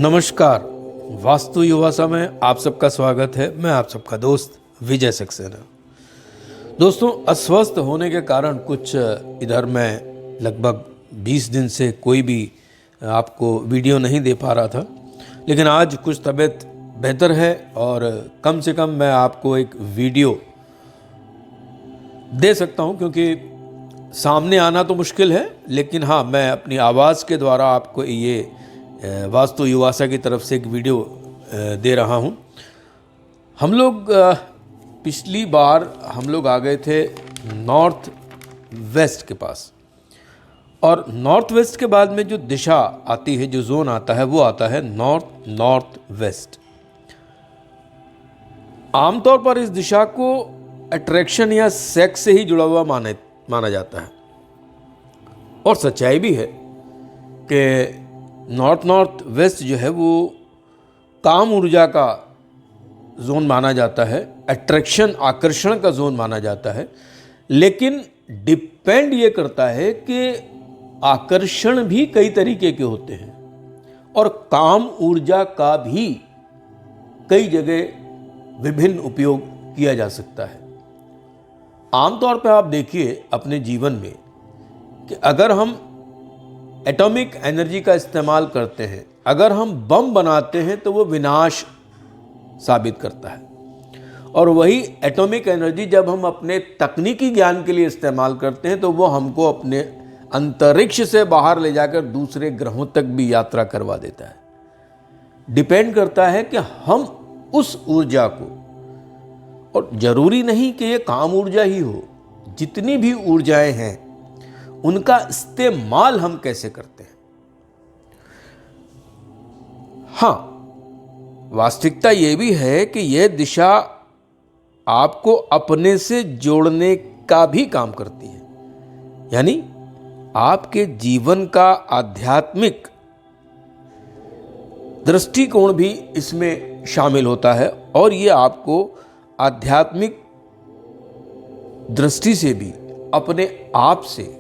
नमस्कार। वास्तु युवासा में आप सबका स्वागत है। मैं आप सबका दोस्त विजय सक्सेना। दोस्तों, अस्वस्थ होने के कारण कुछ इधर मैं लगभग 20 दिन से कोई भी आपको वीडियो नहीं दे पा रहा था, लेकिन आज कुछ तबीयत बेहतर है और कम से कम मैं आपको एक वीडियो दे सकता हूं, क्योंकि सामने आना तो मुश्किल है, लेकिन हाँ, मैं अपनी आवाज़ के द्वारा आपको ये वास्तु युवासा की तरफ से एक वीडियो दे रहा हूँ। हम लोग पिछली बार हम लोग आ गए थे नॉर्थ वेस्ट के पास, और नॉर्थ वेस्ट के बाद में जो दिशा आती है, जो जोन आता है, वो आता है नॉर्थ वेस्ट। आमतौर पर इस दिशा को अट्रैक्शन या सेक्स से ही जुड़ा हुआ माना जाता है, और सच्चाई भी है कि नॉर्थ वेस्ट जो है वो काम ऊर्जा का जोन माना जाता है, अट्रैक्शन आकर्षण का जोन माना जाता है। लेकिन डिपेंड ये करता है कि आकर्षण भी कई तरीके के होते हैं और काम ऊर्जा का भी कई जगह विभिन्न उपयोग किया जा सकता है। आमतौर पर आप देखिए अपने जीवन में कि अगर हम एटॉमिक एनर्जी का इस्तेमाल करते हैं, अगर हम बम बनाते हैं तो वो विनाश साबित करता है, और वही एटॉमिक एनर्जी जब हम अपने तकनीकी ज्ञान के लिए इस्तेमाल करते हैं तो वो हमको अपने अंतरिक्ष से बाहर ले जाकर दूसरे ग्रहों तक भी यात्रा करवा देता है। डिपेंड करता है कि हम उस ऊर्जा को, और जरूरी नहीं कि ये काम ऊर्जा ही हो, जितनी भी ऊर्जाएं हैं उनका इस्तेमाल हम कैसे करते हैं। हाँ, वास्तविकता ये भी है कि यह दिशा आपको अपने से जोड़ने का भी काम करती है, यानी आपके जीवन का आध्यात्मिक दृष्टिकोण भी इसमें शामिल होता है, और ये आपको आध्यात्मिक दृष्टि से भी अपने आप से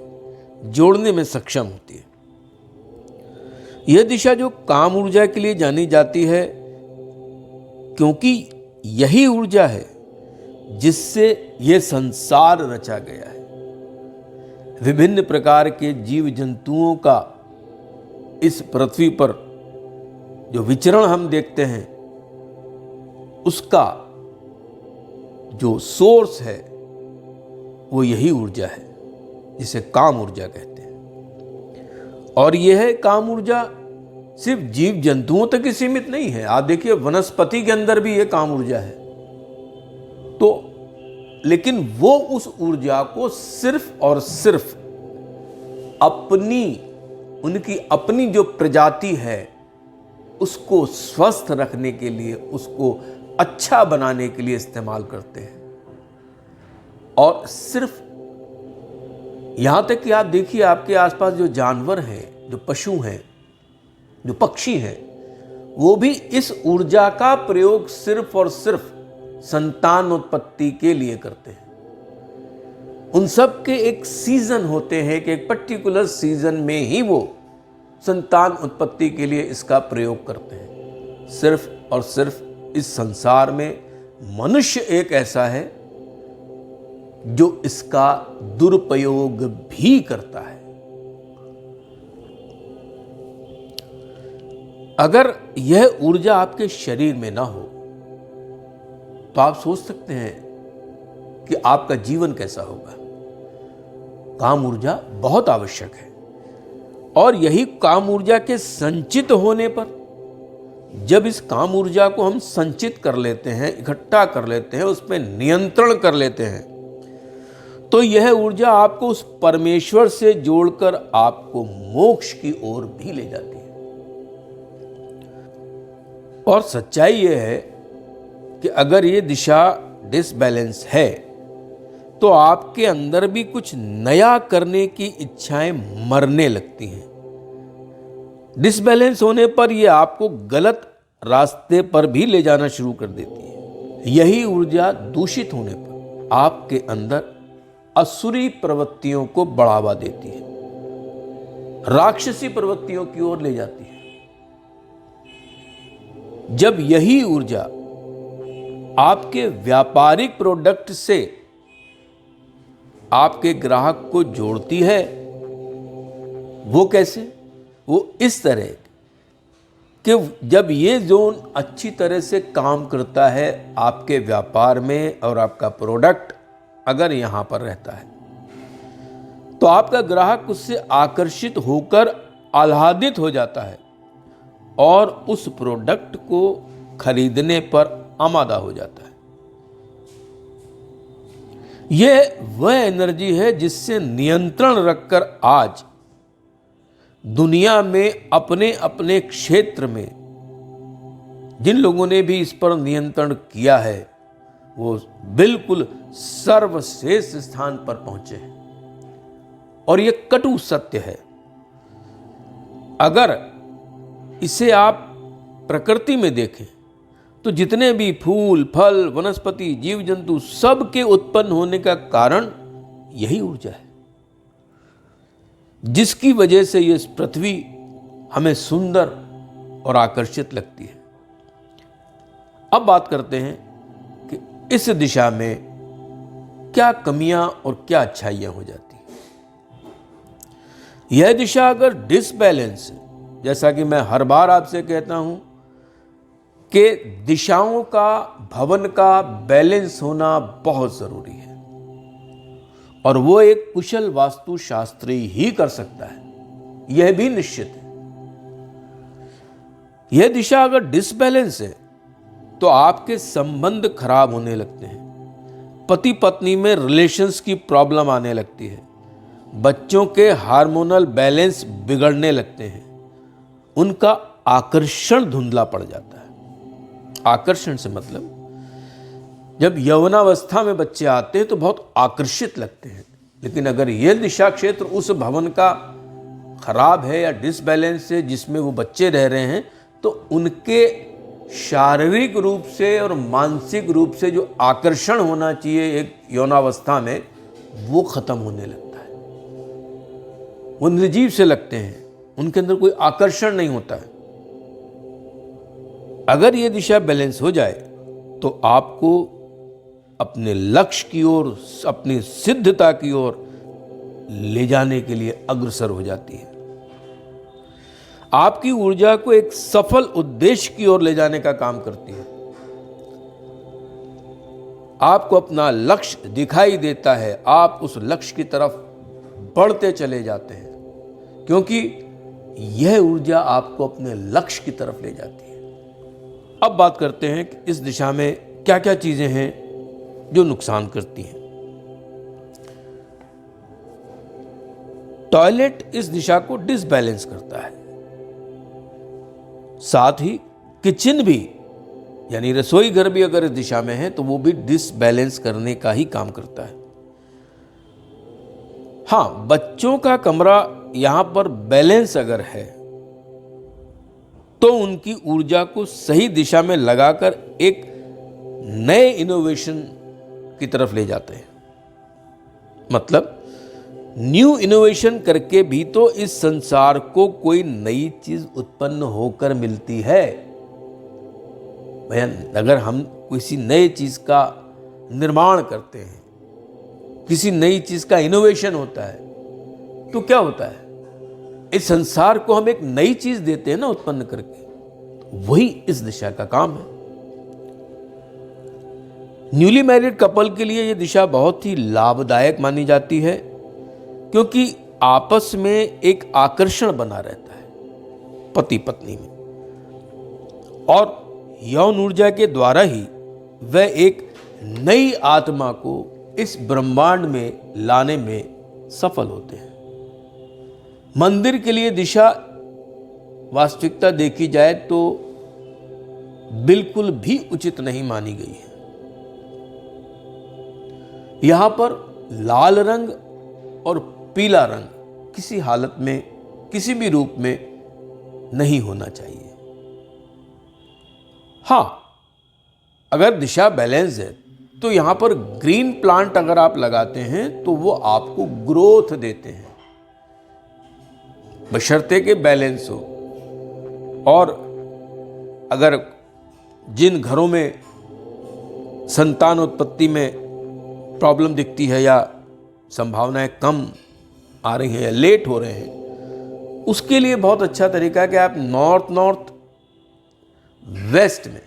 जोड़ने में सक्षम होती है। यह दिशा जो काम ऊर्जा के लिए जानी जाती है, क्योंकि यही ऊर्जा है जिससे यह संसार रचा गया है। विभिन्न प्रकार के जीव जंतुओं का इस पृथ्वी पर जो विचरण हम देखते हैं, उसका जो सोर्स है वो यही ऊर्जा है, जिसे काम ऊर्जा कहते हैं। और यह है काम ऊर्जा सिर्फ जीव जंतुओं तक ही सीमित नहीं है। आप देखिए वनस्पति के अंदर भी यह काम ऊर्जा है। तो लेकिन वो उस ऊर्जा को सिर्फ और सिर्फ उनकी अपनी जो प्रजाति है उसको स्वस्थ रखने के लिए, उसको अच्छा बनाने के लिए इस्तेमाल करते हैं। और सिर्फ यहां तक कि आप देखिए आपके आसपास जो जानवर हैं, जो पशु हैं, जो पक्षी हैं, वो भी इस ऊर्जा का प्रयोग सिर्फ और सिर्फ संतान उत्पत्ति के लिए करते हैं। उन सब के एक सीजन होते हैं कि एक पर्टिकुलर सीजन में ही वो संतान उत्पत्ति के लिए इसका प्रयोग करते हैं। सिर्फ और सिर्फ इस संसार में मनुष्य एक ऐसा है जो इसका दुरुपयोग भी करता है। अगर यह ऊर्जा आपके शरीर में ना हो तो आप सोच सकते हैं कि आपका जीवन कैसा होगा। काम ऊर्जा बहुत आवश्यक है, और यही काम ऊर्जा के संचित होने पर, जब इस काम ऊर्जा को हम संचित कर लेते हैं, इकट्ठा कर लेते हैं, उस पर नियंत्रण कर लेते हैं, तो यह ऊर्जा आपको उस परमेश्वर से जोड़कर आपको मोक्ष की ओर भी ले जाती है। और सच्चाई यह है कि अगर ये दिशा डिसबैलेंस है तो आपके अंदर भी कुछ नया करने की इच्छाएं मरने लगती हैं। डिसबैलेंस होने पर यह आपको गलत रास्ते पर भी ले जाना शुरू कर देती है। यही ऊर्जा दूषित होने पर आपके अंदर असुरी प्रवृत्तियों को बढ़ावा देती है, राक्षसी प्रवृत्तियों की ओर ले जाती है। जब यही ऊर्जा आपके व्यापारिक प्रोडक्ट से आपके ग्राहक को जोड़ती है, वो कैसे? वो इस तरह कि जब ये जोन अच्छी तरह से काम करता है आपके व्यापार में और आपका प्रोडक्ट अगर यहां पर रहता है, तो आपका ग्राहक उससे आकर्षित होकर आह्लादित हो जाता है और उस प्रोडक्ट को खरीदने पर आमादा हो जाता है। यह वह एनर्जी है जिससे नियंत्रण रखकर आज दुनिया में अपने अपने क्षेत्र में जिन लोगों ने भी इस पर नियंत्रण किया है वो बिल्कुल सर्वश्रेष्ठ स्थान पर पहुंचे हैं। और ये कटु सत्य है। अगर इसे आप प्रकृति में देखें तो जितने भी फूल, फल, वनस्पति, जीव जंतु सब के उत्पन्न होने का कारण यही ऊर्जा है, जिसकी वजह से ये पृथ्वी हमें सुंदर और आकर्षित लगती है। अब बात करते हैं कि इस दिशा में क्या कमियां और क्या अच्छाइयां हो जाती हैं। यह दिशा अगर डिसबैलेंस है, जैसा कि मैं हर बार आपसे कहता हूं कि दिशाओं का, भवन का बैलेंस होना बहुत जरूरी है और वो एक कुशल वास्तुशास्त्री ही कर सकता है, यह भी निश्चित है। यह दिशा अगर डिसबैलेंस है तो आपके संबंध खराब होने लगते हैं, पति पत्नी में रिलेशंस की प्रॉब्लम आने लगती है, बच्चों के हार्मोनल बैलेंस बिगड़ने लगते हैं, उनका आकर्षण धुंधला पड़ जाता है। आकर्षण से मतलब जब यौवनावस्था में बच्चे आते हैं तो बहुत आकर्षित लगते हैं, लेकिन अगर यह दिशा क्षेत्र उस भवन का खराब है या डिसबैलेंस है जिसमें वो बच्चे रह रहे हैं, तो उनके शारीरिक रूप से और मानसिक रूप से जो आकर्षण होना चाहिए एक यौवनावस्था में, वो खत्म होने लगता है। वो निर्जीव से लगते हैं, उनके अंदर कोई आकर्षण नहीं होता है। अगर ये दिशा बैलेंस हो जाए तो आपको अपने लक्ष्य की ओर, अपनी सिद्धता की ओर ले जाने के लिए अग्रसर हो जाती है। आपकी ऊर्जा को एक सफल उद्देश्य की ओर ले जाने का काम करती है। आपको अपना लक्ष्य दिखाई देता है, आप उस लक्ष्य की तरफ बढ़ते चले जाते हैं, क्योंकि यह ऊर्जा आपको अपने लक्ष्य की तरफ ले जाती है। अब बात करते हैं कि इस दिशा में क्या क्या चीजें हैं जो नुकसान करती हैं। टॉयलेट इस दिशा को डिसबैलेंस करता है, साथ ही किचन भी, यानी रसोई घर भी अगर इस दिशा में है तो वो भी डिसबैलेंस करने का ही काम करता है। हां, बच्चों का कमरा यहां पर बैलेंस अगर है तो उनकी ऊर्जा को सही दिशा में लगाकर एक नए इनोवेशन की तरफ ले जाते हैं। मतलब न्यू इनोवेशन करके भी तो इस संसार को कोई नई चीज उत्पन्न होकर मिलती है। भैया, अगर हम किसी नई चीज का निर्माण करते हैं, किसी नई चीज का इनोवेशन होता है, तो क्या होता है? इस संसार को हम एक नई चीज देते हैं ना उत्पन्न करके। वही इस दिशा का काम है। न्यूली मैरिड कपल के लिए यह दिशा बहुत ही लाभदायक मानी जाती है, क्योंकि आपस में एक आकर्षण बना रहता है पति पत्नी में, और यौन ऊर्जा के द्वारा ही वह एक नई आत्मा को इस ब्रह्मांड में लाने में सफल होते हैं। मंदिर के लिए दिशा वास्तविकता देखी जाए तो बिल्कुल भी उचित नहीं मानी गई है। यहां पर लाल रंग और पीला रंग किसी हालत में, किसी भी रूप में नहीं होना चाहिए। हां, अगर दिशा बैलेंस है तो यहां पर ग्रीन प्लांट अगर आप लगाते हैं तो वो आपको ग्रोथ देते हैं, बशर्ते के बैलेंस हो। और अगर जिन घरों में संतान उत्पत्ति में प्रॉब्लम दिखती है या संभावनाएं कम आ रही हैं या लेट हो रहे हैं, उसके लिए बहुत अच्छा तरीका है कि आप नॉर्थ वेस्ट में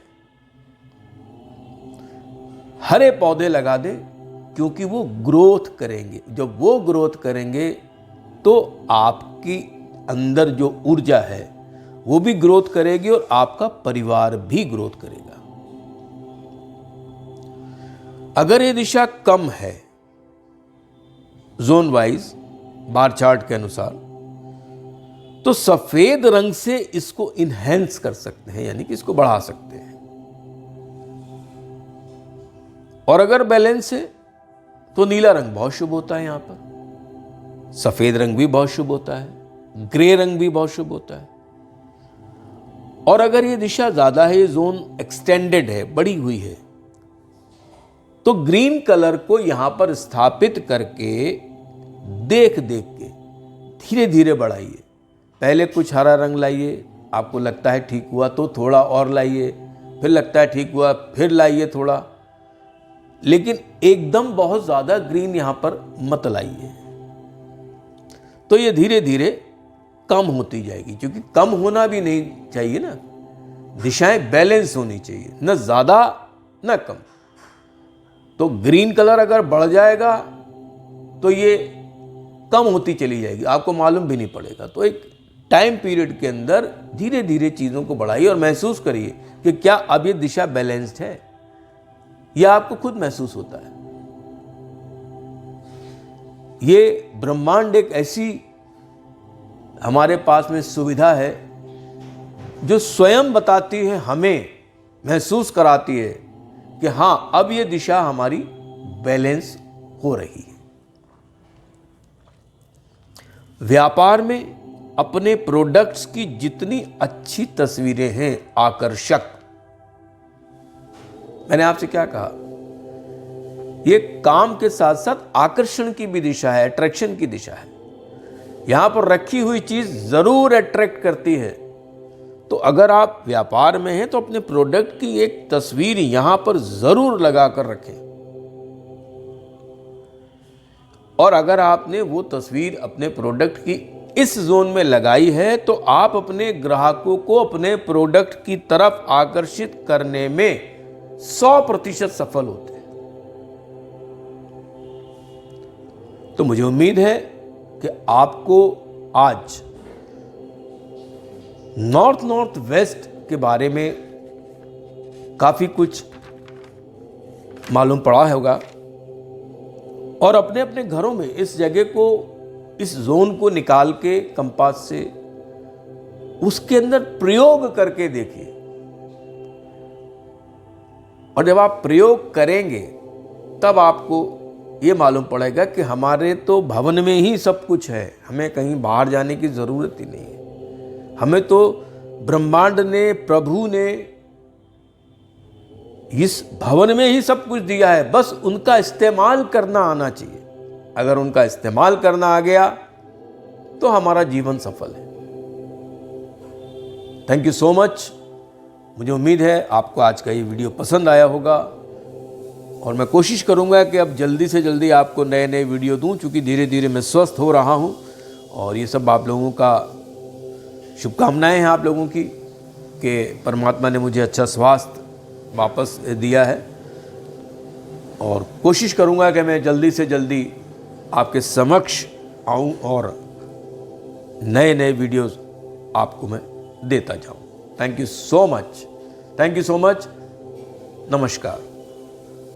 हरे पौधे लगा दें, क्योंकि वो ग्रोथ करेंगे। जब वो ग्रोथ करेंगे तो आपकी अंदर जो ऊर्जा है वो भी ग्रोथ करेगी और आपका परिवार भी ग्रोथ करेगा। अगर ये दिशा कम है जोन वाइज बार चार्ट के अनुसार, तो सफेद रंग से इसको इनहेंस कर सकते हैं, यानी कि इसको बढ़ा सकते हैं। और अगर बैलेंस है तो नीला रंग बहुत शुभ होता है, यहां पर सफेद रंग भी बहुत शुभ होता है, ग्रे रंग भी बहुत शुभ होता है। और अगर ये दिशा ज्यादा है, ये जोन एक्सटेंडेड है, बड़ी हुई है, तो ग्रीन कलर को यहां पर स्थापित करके देख देख के धीरे धीरे बढ़ाइए। पहले कुछ हरा रंग लाइए, आपको लगता है ठीक हुआ तो थोड़ा और लाइए, फिर लगता है ठीक हुआ फिर लाइए थोड़ा, लेकिन एकदम बहुत ज्यादा ग्रीन यहां पर मत लाइए। तो ये धीरे धीरे कम होती जाएगी, क्योंकि कम होना भी नहीं चाहिए ना, दिशाएं बैलेंस होनी चाहिए, न ज्यादा न कम। तो ग्रीन कलर अगर बढ़ जाएगा तो ये कम होती चली जाएगी, आपको मालूम भी नहीं पड़ेगा। तो एक टाइम पीरियड के अंदर धीरे धीरे चीजों को बढ़ाइए और महसूस करिए कि क्या अब ये दिशा बैलेंस्ड है, यह आपको खुद महसूस होता है। ये ब्रह्मांड एक ऐसी हमारे पास में सुविधा है जो स्वयं बताती है, हमें महसूस कराती है कि हां अब ये दिशा हमारी बैलेंस हो रही है। व्यापार में अपने प्रोडक्ट्स की जितनी अच्छी तस्वीरें हैं, आकर्षक, मैंने आपसे क्या कहा, ये काम के साथ साथ आकर्षण की भी दिशा है, अट्रैक्शन की दिशा है। यहां पर रखी हुई चीज जरूर अट्रैक्ट करती है। तो अगर आप व्यापार में हैं तो अपने प्रोडक्ट की एक तस्वीर यहां पर जरूर लगाकर रखें। और अगर आपने वो तस्वीर अपने प्रोडक्ट की इस जोन में लगाई है, तो आप अपने ग्राहकों को अपने प्रोडक्ट की तरफ आकर्षित करने में 100% सफल होते हैं। तो मुझे उम्मीद है कि आपको आज नॉर्थ वेस्ट के बारे में काफी कुछ मालूम पड़ा होगा और अपने अपने घरों में इस जगह को, इस जोन को निकाल के कंपास से उसके अंदर प्रयोग करके देखिए। और जब आप प्रयोग करेंगे तब आपको ये मालूम पड़ेगा कि हमारे तो भवन में ही सब कुछ है, हमें कहीं बाहर जाने की जरूरत ही नहीं है। हमें तो ब्रह्मांड ने, प्रभु ने इस भवन में ही सब कुछ दिया है, बस उनका इस्तेमाल करना आना चाहिए। अगर उनका इस्तेमाल करना आ गया तो हमारा जीवन सफल है। Thank you so much. मुझे उम्मीद है आपको आज का ये वीडियो पसंद आया होगा और मैं कोशिश करूंगा कि अब जल्दी से जल्दी आपको नए नए वीडियो दूं, क्योंकि धीरे धीरे मैं स्वस्थ हो रहा हूं। और ये सब आप लोगों का शुभकामनाएं हैं आप लोगों की कि परमात्मा ने मुझे अच्छा स्वास्थ्य वापस दिया है। और कोशिश करूंगा कि मैं जल्दी से जल्दी आपके समक्ष आऊं और नए नए वीडियोस आपको मैं देता जाऊं। Thank you so much. Thank you so much. नमस्कार।